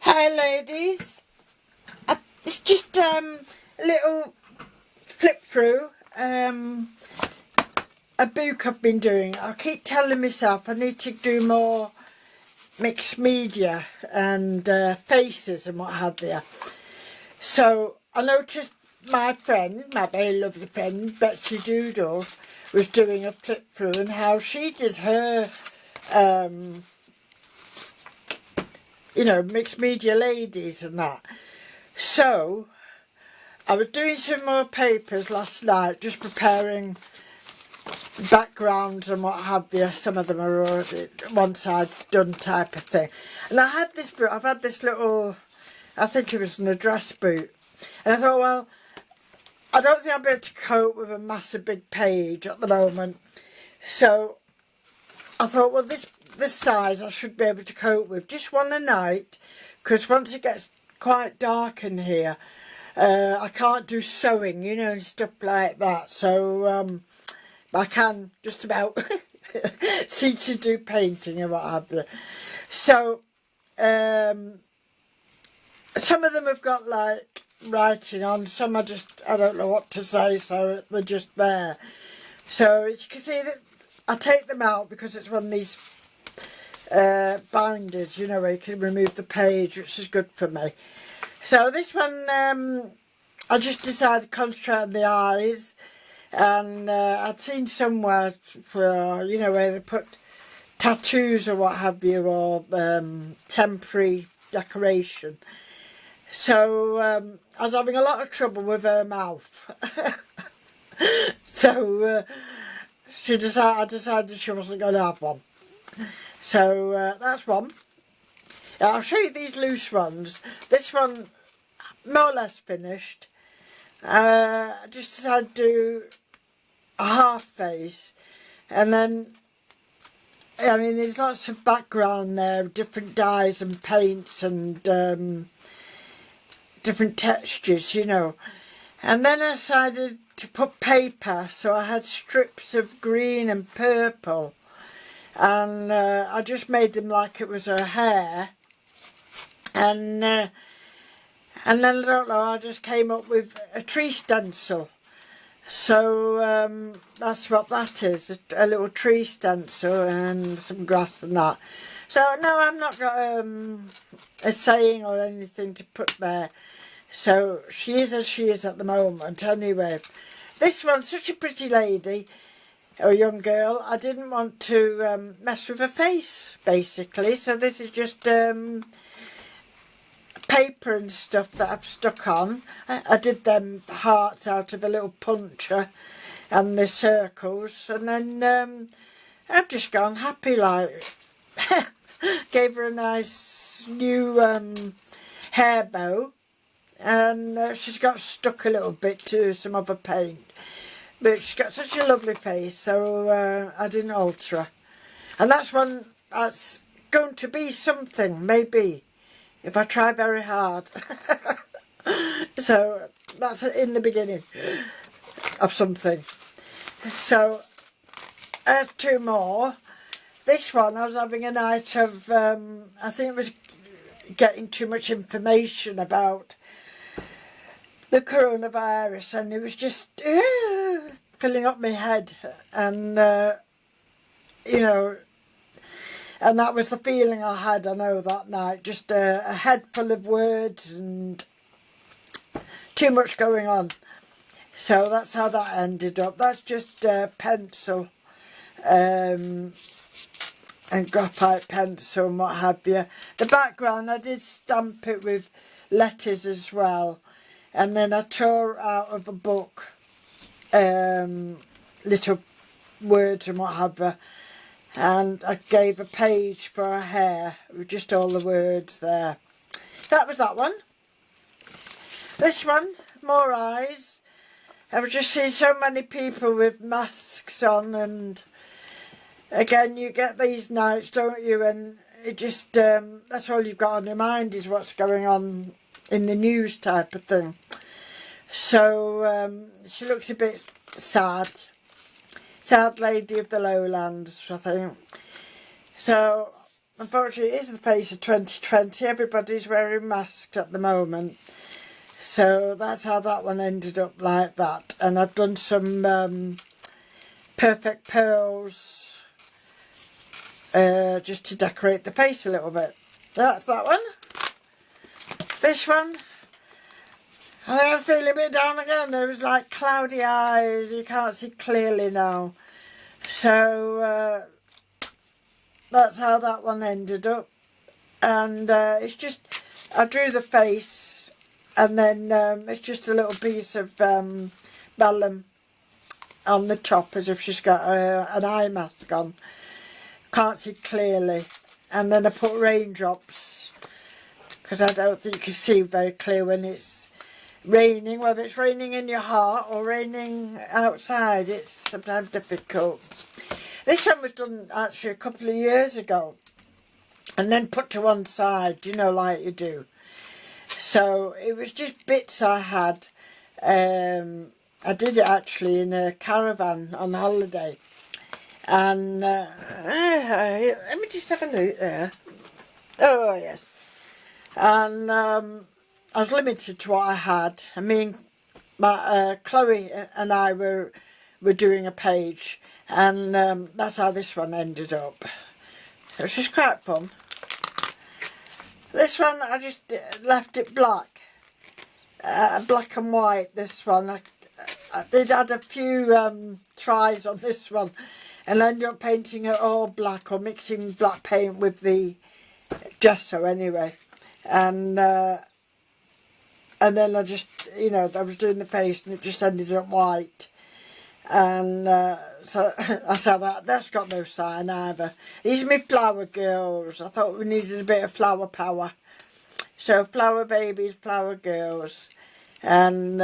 Hi ladies, it's just a little flip through a book I've been doing. I keep telling myself I need to do more mixed media and faces and what have you. So I noticed my friend, my very lovely friend Betsy Doodle, was doing a flip through and how she did her mixed media ladies and that. So I was doing some more papers last night, just preparing backgrounds and what have you. Some of them are already one side's done type of thing. And I had this book, I've had this little, I think it was an address book. And I thought, well, I don't think I'll be able to cope with a massive big page at the moment. So I thought, well, this size I should be able to cope with. Just one a night, because once it gets quite dark in here, I can't do sewing, and stuff like that. So I can just about see to do painting and what have you. So some of them have got like writing on, some I don't know what to say, so they're just there. So as you can see, that I take them out because it's one of these binders, where you can remove the page, which is good for me. So this one, I just decided to concentrate on the eyes, and I'd seen somewhere for, where they put tattoos or what have you, or temporary decoration. So I was having a lot of trouble with her mouth. So I decided she wasn't going to have one. So that's one. I'll show you these loose ones. This one, more or less finished. I just decided to do a half face. And then, there's lots of background there, different dyes and paints and different textures, And then I decided to put paper, so I had strips of green and purple. And I just made them like it was her hair, and then I don't know, I just came up with a tree stencil. So that's what that is, a little tree stencil and some grass and that. So no, I've not got a saying or anything to put there. So she is as she is at the moment. Anyway, this one's such a pretty lady. Or young girl. I didn't want to mess with her face, basically. So this is just paper and stuff that I've stuck on. I did them hearts out of a little puncher and the circles. And then I've just gone happy like. Gave her a nice new hair bow. And she's got stuck a little bit to some other paint. But she's got such a lovely face, so I didn't alter her. And that's one that's going to be something, maybe, if I try very hard. So that's in the beginning of something. So there's two more. This one, I was having a night of, I think it was getting too much information about the coronavirus, and it was just filling up my head, and and that was the feeling I had, I know, that night, just a head full of words and too much going on. So that's how that ended up. That's just pencil and graphite pencil and what have you. The background, I did stamp it with letters as well. And then I tore out of a book little words and what have you. And I gave a page for her hair with just all the words there. That was that one. This one, more eyes. I've just seen so many people with masks on, and again, you get these nights, don't you? And it just, that's all you've got on your mind is what's going on in the news type of thing. So she looks a bit sad lady of the lowlands, I think. So unfortunately it is the face of 2020. Everybody's wearing masks at the moment. So that's how that one ended up like that. And I've done some perfect pearls just to decorate the face a little bit. That's that one. This one, I think I'm feeling a bit down again. There was like cloudy eyes, you can't see clearly now. So that's how that one ended up. And it's just, I drew the face, and then it's just a little piece of vellum on the top as if she's got an eye mask on. Can't see clearly. And then I put raindrops, because I don't think you can see very clear when it's raining. Whether it's raining in your heart or raining outside, it's sometimes difficult. This one was done actually a couple of years ago, and then put to one side, you know, like you do. So it was just bits I had. I did it actually in a caravan on holiday. And let me just have a look there. Oh yes. And I was limited to what I had. I mean, my Chloe and I were doing a page, and that's how this one ended up. It was just quite fun. This one I just left it black, black and white. This one I did add a few tries on this one, and ended up painting it all black, or mixing black paint with the gesso anyway. And then I just, you know, I was doing the face and it just ended up white. And so I said that's got no sign either. These are my flower girls. I thought we needed a bit of flower power. So flower babies, flower girls. And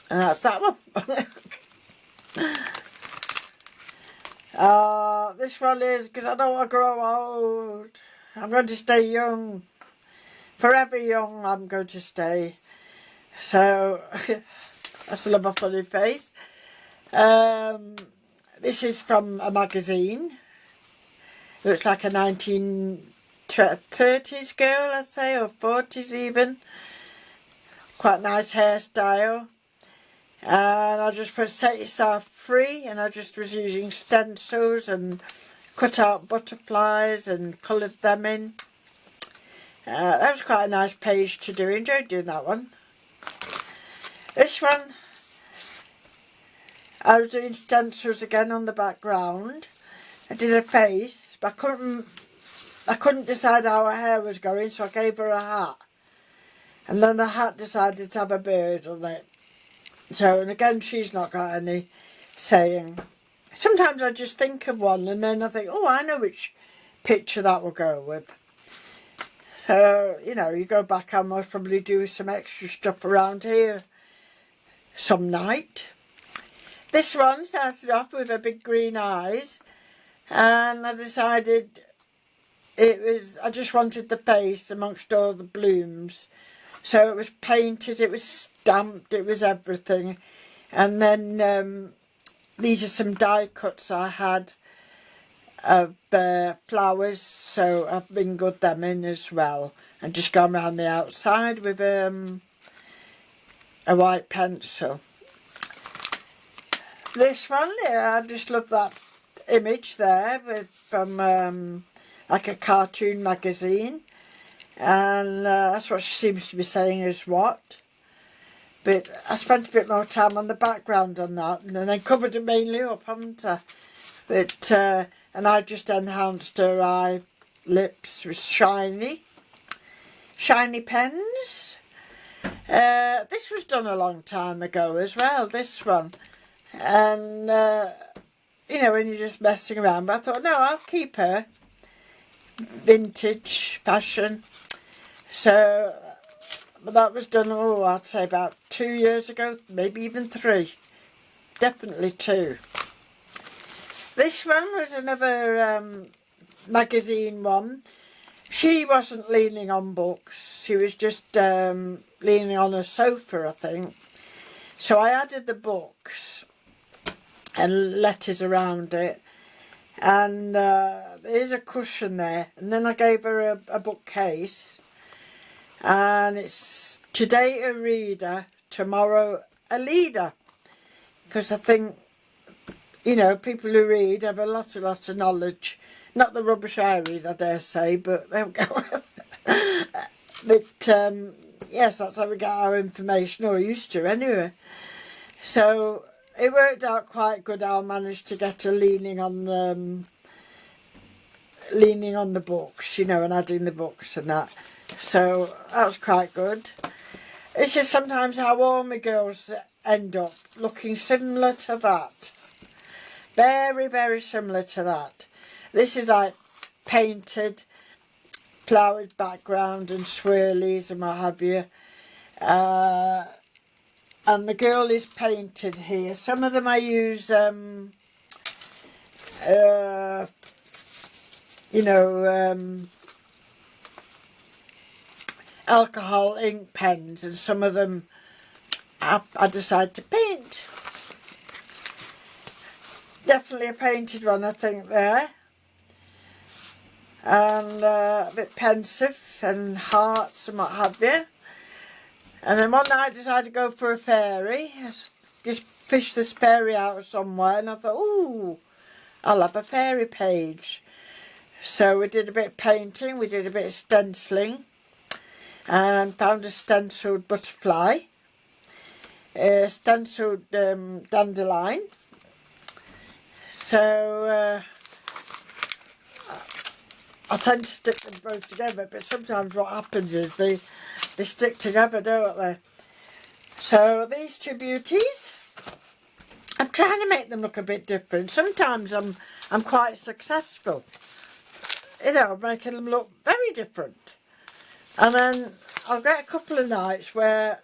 that's that one. This one is because I don't want to grow old. I'm going to stay young. Forever young I'm going to stay. So I still have a funny face. This is from a magazine. It looks like a 1930s girl, I'd say, or 40s even. Quite nice hairstyle. And I just put set yourself free, and I just was using stencils and cut out butterflies and coloured them in. That was quite a nice page to do. Enjoyed doing that one. This one, I was doing stencils again on the background. I did a face, but I couldn't decide how her hair was going, so I gave her a hat. And then the hat decided to have a bird on it. So, and again, she's not got any saying. Sometimes I just think of one and then I think, oh, I know which picture that will go with. So, you know, you go back, I must probably do some extra stuff around here some night. This one started off with her big green eyes, and I decided I just wanted the face amongst all the blooms. So it was painted, it was stamped, it was everything. And then these are some die cuts I had of flowers, so I've bingoed them in as well. And just gone around the outside with a white pencil. This one, yeah, I just love that image there from like a cartoon magazine. And that's what she seems to be saying is what. But I spent a bit more time on the background on that, and then I covered it mainly up, haven't I? But and I just enhanced her eye lips with shiny pens. This was done a long time ago as well, this one. And you know, when you're just messing around, but I thought, no, I'll keep her. Vintage fashion. So, but that was done, oh, I'd say about 2 years ago, maybe even 3. Definitely 2. This one was another magazine one. She wasn't leaning on books. She was just leaning on a sofa, I think. So I added the books and letters around it. And there's a cushion there. And then I gave her a bookcase. And it's today a reader, tomorrow a leader. Because I think, you know, people who read have a lot of knowledge. Not the rubbish I read, I dare say, but they'll go. But yes, that's how we get our information, or used to anyway. So it worked out quite good. I managed to get her leaning on the books, you know, and adding the books and that. So that was quite good. It's just sometimes how all my girls end up looking similar to that. Very, very similar to that. This is like painted, flowered background and swirlies and what have you. And the girl is painted here. Some of them I use, you know, alcohol ink pens, and some of them I decide to paint. Definitely a painted one, I think, there. And a bit pensive and hearts and what have you. And then one night I decided to go for a fairy. Just fished this fairy out somewhere, and I thought, ooh, I'll have a fairy page. So we did a bit of painting, we did a bit of stenciling, and found a stenciled butterfly, a stenciled dandelion. So I tend to stick them both together, but sometimes what happens is they stick together, don't they? So these two beauties, I'm trying to make them look a bit different. Sometimes I'm quite successful, you know, making them look very different. And then I'll get a couple of nights where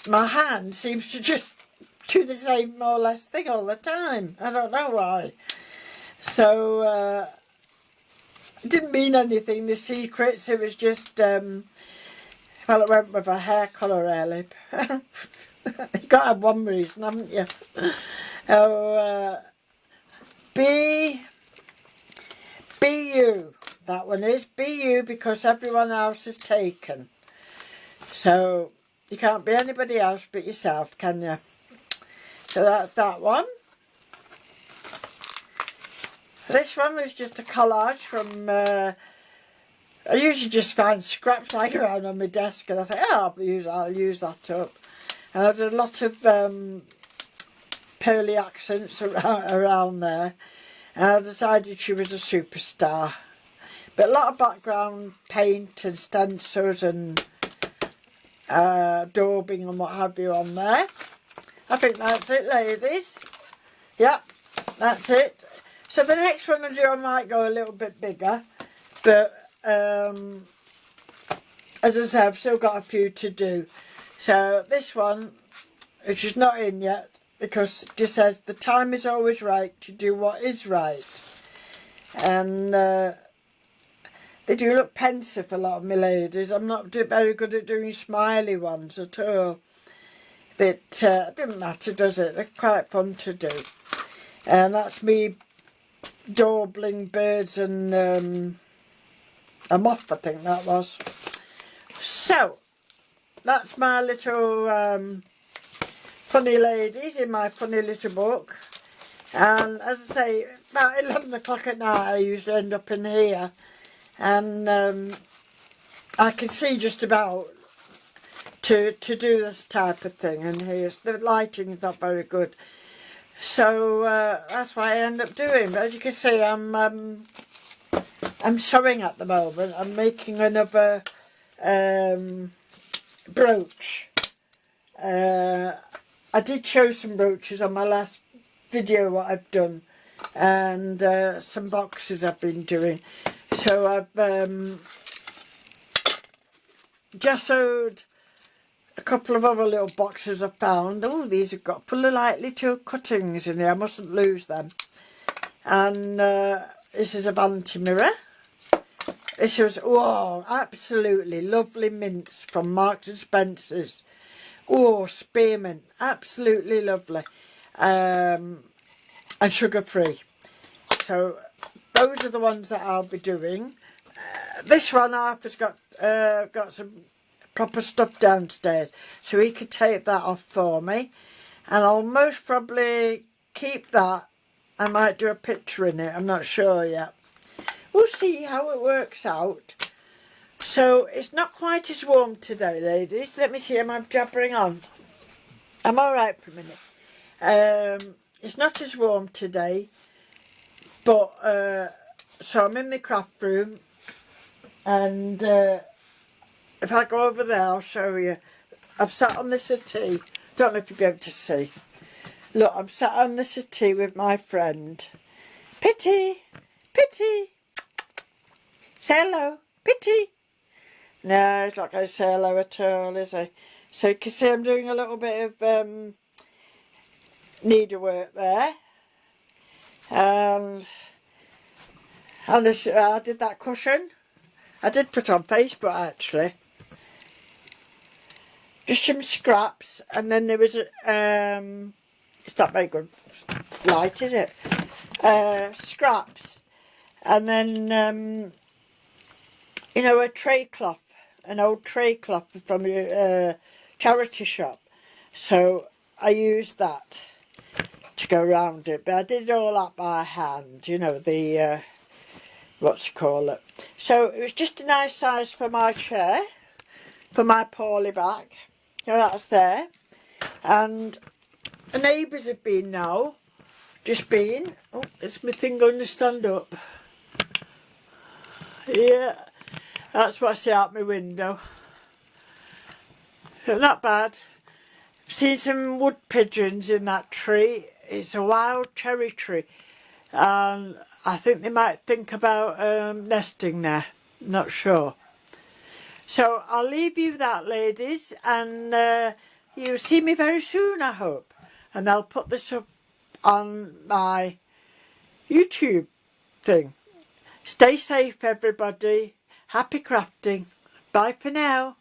my hand seems to just do the same more or less thing all the time. I don't know why. So it didn't mean anything, the secrets. It was just, well, it went with a hair colour, really. You've got to have one reason, haven't you? Oh, be you. That one is. Be you, because everyone else is taken. So you can't be anybody else but yourself, can you? So that's that one. This one was just a collage from, I usually just find scraps lying around on my desk, and I think, oh, I'll use that up. And there's a lot of pearly accents around there, and I decided she was a superstar. But a lot of background paint and stencils and daubing and what have you on there. I think that's it, ladies. Yep, that's it. So the next one I do, I might go a little bit bigger, but as I say, I've still got a few to do. So this one, which is not in yet, because it just says the time is always right to do what is right. And they do look pensive, a lot of my ladies. I'm not very good at doing smiley ones at all. But it doesn't matter, does it? They're quite fun to do. And that's me daubling birds and a moth, I think that was. So that's my little funny ladies in my funny little book. And as I say, about 11 o'clock at night I usually end up in here, and I can see just about to do this type of thing. And here's the lighting is not very good. So that's what I end up doing. But as you can see, I'm sewing at the moment. I'm making another brooch. I did show some brooches on my last video what I've done, and some boxes I've been doing. So I've gessoed a couple of other little boxes I found. Oh, these have got full of like little cuttings in there. I mustn't lose them. And this is a vanity mirror. This was, oh, absolutely lovely mints from Marks and Spencer's. Oh, spearmint, absolutely lovely. And sugar free. So those are the ones that I'll be doing. This one Arthur's got some proper stuff downstairs, so he could take that off for me, and I'll most probably keep that. I might do a picture in it, I'm not sure yet. We'll see how it works out. So it's not quite as warm today, ladies. Let me see, am I jabbering on? I'm alright for a minute. It's not as warm today, but so I'm in the craft room, and if I go over there I'll show you. I'm sat on the settee. Don't know if you'll be able to see. Look, I'm sat on the settee with my friend. Pitty! Pitty! Say hello, Pitty! No, he's not going to say hello at all, is he? So you can see I'm doing a little bit of needlework there. And this, I did that cushion. I did put on Facebook actually. Just some scraps, and then there was it's not very good light, is it? Scraps, and then you know, a tray cloth, an old tray cloth from a charity shop. So I used that to go around it, but I did all that by hand. You know, the what's it called it. So it was just a nice size for my chair, for my Paulie back. So that's there. And the neighbours have been now, just been. Oh, it's my thing going to stand up. Yeah, that's what I see out my window. So not bad. I've seen some wood pigeons in that tree. It's a wild cherry tree. And I think they might think about nesting there. Not sure. So I'll leave you that, ladies, and you'll see me very soon, I hope. And I'll put this up on my YouTube thing. Stay safe, everybody. Happy crafting. Bye for now.